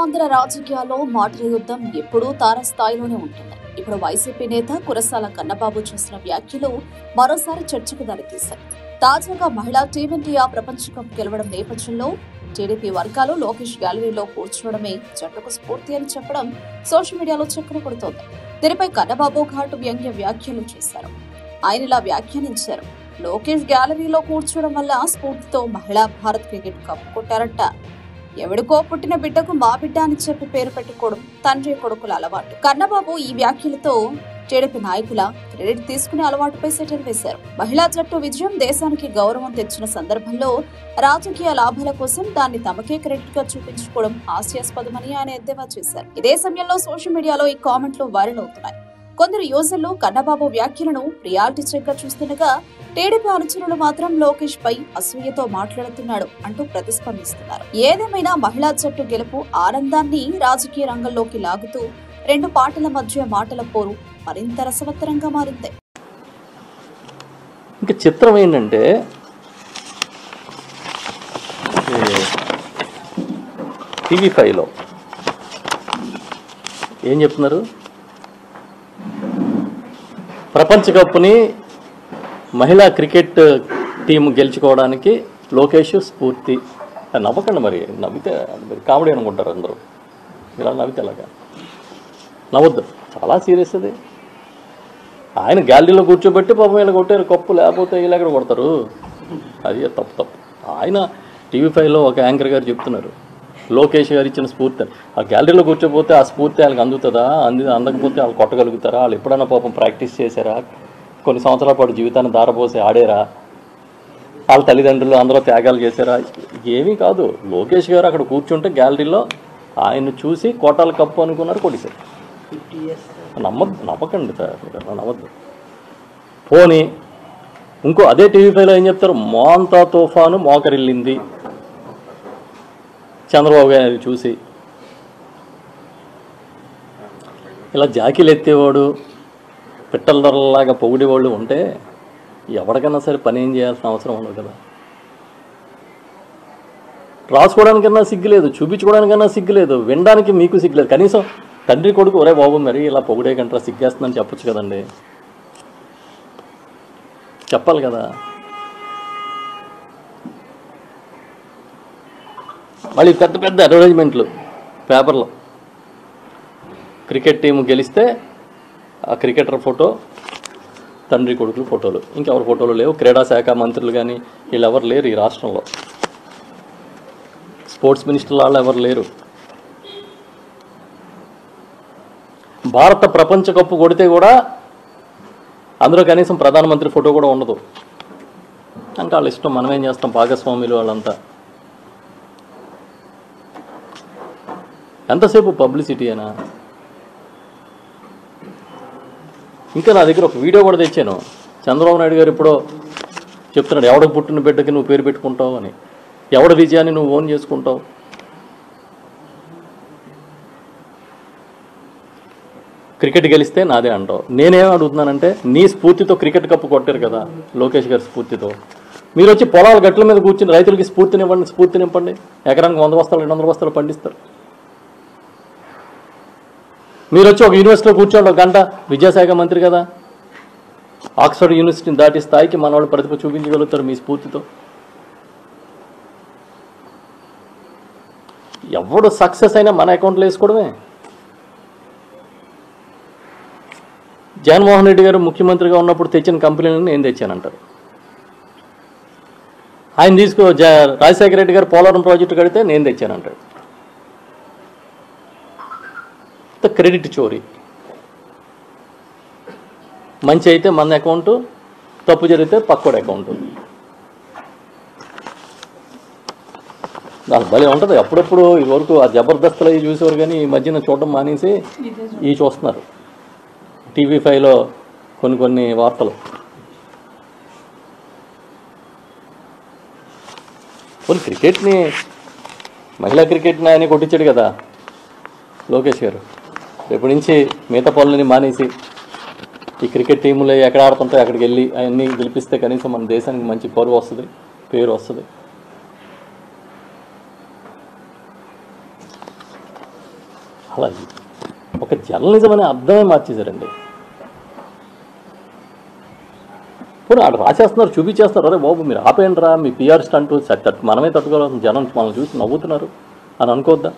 ఆంధ్ర రాజకీయాల్లో మాటల యుద్ధం ఎప్పుడూ తారస్థాయిలోనే ఉంటుంది. ఇప్పుడు వైసీపీ నేత కురసాల కన్నబాబు చేసిన వ్యాఖ్యలు మరోసారి చర్చకు దారితీశాయి. తాజాగా మహిళా టీమిండియా ప్రపంచ కప్ గెలవడం నేపథ్యంలో టీడీపీ వర్గాలు లోకేష్ గ్యాలరీలో కూర్చోవడమే జట్టుకు స్ఫూర్తి అని చెప్పడం సోషల్ మీడియాలో చక్కర కొడుతోంది. దీనిపై కన్నబాబు ఘాటు వ్యంగ్య వ్యాఖ్యలు చేశారు. ఆయన ఇలా వ్యాఖ్యానించారు: లోకేష్ గ్యాలరీలో కూర్చోవడం వల్ల స్ఫూర్తితో మహిళా భారత్ క్రికెట్ కప్ కొట్టారంట. ఎవడికో పుట్టిన బిడ్డకు మా బిడ్డ అని చెప్పి పేరు పెట్టుకోవడం తండ్రి కొడుకుల అలవాటు. కన్నబాబు ఈ వ్యాఖ్యలతో టీడీపీ నాయకుల క్రెడిట్ తీసుకునే అలవాటుపై సెటిల్ వేశారు. మహిళా జట్టు విజయం దేశానికి గౌరవం తెచ్చిన సందర్భంలో రాజకీయ లాభాల కోసం దాన్ని తమకే క్రెడిట్ గా చూపించుకోవడం హాస్యాస్పదమని ఆయన ఎద్దేవా చేశారు. ఇదే సమయంలో సోషల్ మీడియాలో ఈ కామెంట్లు వైరల్ అవుతున్నాయి. కొందరు యూజర్లు కన్నబాబు వ్యాఖ్యలను రియాలిటీ చెక్ గా చూస్తుండగా, టీడీపీ అనుచరులు మాత్రం లోకేష్ పై అసూయతో మాట్లాడుతున్నాడు అంటూ ప్రతిస్పందిస్తున్నారు. ఏదేమైనా మహిళా జట్టు గెలుపు ఆనందాన్ని రాజకీయ రంగంలోకి లాగుతూ రెండు పార్టీల మధ్య మాటల పోరు మరింత రసవత్తరంగా మారింది. ఇంకా చిత్రం ఏంటంటే, TV5లో ఏం చెప్తున్నారు? ప్రపంచ కప్ని మహిళా క్రికెట్ టీం గెలుచుకోవడానికి లోకేష్ స్ఫూర్తి. నవ్వకండి, మరి నవ్వితే మరి కామెడీ అనుకుంటారు అందరూ. ఇలా నవ్వితే అలాగా నవ్వద్దు, చాలా సీరియస్ అది. ఆయన గ్యాలరీలో కూర్చోబెట్టి పాపం ఇలా కొట్టారు కప్పు, లేకపోతే ఇలా ఎక్కడ కొడతారు? అది తప్పు. ఆయన TV5లో ఒక యాంకర్ గారు చెప్తున్నారు, లోకేష్ గారు ఇచ్చిన స్ఫూర్తి. ఆ గ్యాలరీలో కూర్చోపోతే ఆ స్ఫూర్తి వాళ్ళకి అందుతుందా? అందకపోతే వాళ్ళు కొట్టగలుగుతారా? వాళ్ళు ఎప్పుడైనా పాపం ప్రాక్టీస్ చేశారా? కొన్ని సంవత్సరాల పాటు జీవితాన్ని దారపోసి ఆడారా? వాళ్ళ తల్లిదండ్రులు అందరూ త్యాగాలు చేశారా? ఏమీ కాదు. లోకేష్ గారు అక్కడ కూర్చుంటే గ్యాలరీలో ఆయన చూసి కోటాల కప్పు అనుకున్నారు, కొట్టేశారు. నమ్మకండి సార్, నమ్మద్దు. పోనీ ఇంకో అదే TV5లో ఏం చెప్తారు? మోంతా తుఫాను మోకరిల్లింది చంద్రబాబు గారిని చూసి. ఇలా జాకీలు ఎత్తేవాడు, పిట్టల ధరలాగా పొగిడేవాళ్ళు ఉంటే ఎవరికైనా సరే పని ఏం చేయాల్సిన అవసరం ఉండదు కదా. రాసుకోవడానికన్నా సిగ్గులేదు, చూపించుకోవడానికన్నా సిగ్గులేదు, వినడానికి మీకు సిగ్గులేదు. కనీసం తండ్రి కొడుకు ఒరే బాబు మరి ఇలా పొగిడే కంటే సిగ్గేస్తుందని చెప్పొచ్చు కదండి, చెప్పాలి కదా. మళ్ళీ పెద్ద పెద్ద అడ్వర్టైజ్మెంట్లు పేపర్లో, క్రికెట్ టీము గెలిస్తే ఆ క్రికెటర్ ఫోటో, తండ్రి కొడుకులు ఫోటోలు, ఇంకెవరి ఫోటోలు లేవు. క్రీడా శాఖ మంత్రులు కానీ వీళ్ళెవరు లేరు ఈ రాష్ట్రంలో. స్పోర్ట్స్ మినిస్టర్లు వాళ్ళు ఎవరు లేరు. భారత ప్రపంచ కప్పు కొడితే కూడా అందులో కనీసం ప్రధానమంత్రి ఫోటో కూడా ఉండదు. అంటే వాళ్ళ ఇష్టం, మనమేం చేస్తాం, భాగస్వాములు వాళ్ళంతా. ఎంతసేపు పబ్లిసిటీ అయినా. ఇంకా నా దగ్గర ఒక వీడియో కూడా తెచ్చాను. చంద్రబాబు నాయుడు గారు ఎప్పుడో చెప్తున్నాడు, ఎవడ పుట్టిన బిడ్డకి నువ్వు పేరు పెట్టుకుంటావు అని, ఎవడ విజయాన్ని నువ్వు ఓన్ చేసుకుంటావు. క్రికెట్ గెలిస్తే నాదే అంటావు. నేనేం అడుగుతున్నానంటే, నీ స్ఫూర్తితో క్రికెట్ కప్పు కొట్టారు కదా లోకేష్ గారి స్ఫూర్తితో. మీరు వచ్చి పొలాల గట్ల మీద కూర్చుని రైతులకి స్ఫూర్తినివ్వండి. ఎకరానికి 100 బస్తాలు 200 బస్తాలు పండిస్తారు. మీరు వచ్చి ఒక యూనివర్సిటీలో కూర్చోండి ఒక గంట, విద్యాశాఖ మంత్రి కదా, ఆక్స్ఫర్డ్ యూనివర్సిటీని దాటి స్థాయికి మన వాళ్ళు ప్రతిభ చూపించగలుగుతారు మీ స్ఫూర్తితో. ఎవడు సక్సెస్ అయినా మన అకౌంట్లో వేసుకోవడమే. జగన్మోహన్ రెడ్డి గారు ముఖ్యమంత్రిగా ఉన్నప్పుడు తెచ్చిన కంపెనీలను నేను తెచ్చానంటారు. ఆయన రాజశేఖర రెడ్డి గారు పోలవరం ప్రాజెక్టు కడితే నేను తెచ్చానంటాడు. క్రెడిట్ చోరీ. మంచి అయితే మన అకౌంటు, తప్పు జరిగితే పక్కోడి అకౌంటు. నాకు భలే ఉంటుంది. అప్పుడప్పుడు ఇదివరకు ఆ జబర్దస్తులు అవి చూసేవారు, కానీ ఈ మధ్యన చూడడం మానేసి ఇవి చూస్తున్నారు. TV5లో కొన్ని వార్తలు. కొన్ని క్రికెట్ని, మహిళా క్రికెట్ని ఆయన కొట్టించాడు కదా లోకేష్ గారు. రేపు నుంచి మిగతా పనులని మానేసి ఈ క్రికెట్ టీములు ఎక్కడ ఆడుతుంటాయో అక్కడికి వెళ్ళి అవన్నీ గెలిపిస్తే కనీసం మన దేశానికి మంచి పరువు వస్తుంది, పేరు వస్తుంది. అలా ఒక జర్నలిజం అనే అర్థమే మార్చేశారండి. పోనీ అక్కడ రాసేస్తున్నారు, చూపించేస్తున్నారు, అరే బాబు మీరు ఆపేయండి రా, మీ పిఆర్ స్టంట్ మనమే తట్టుకోవాలి, జనం మనల్ని చూసి నవ్వుతున్నారు అని అనుకోవద్దా?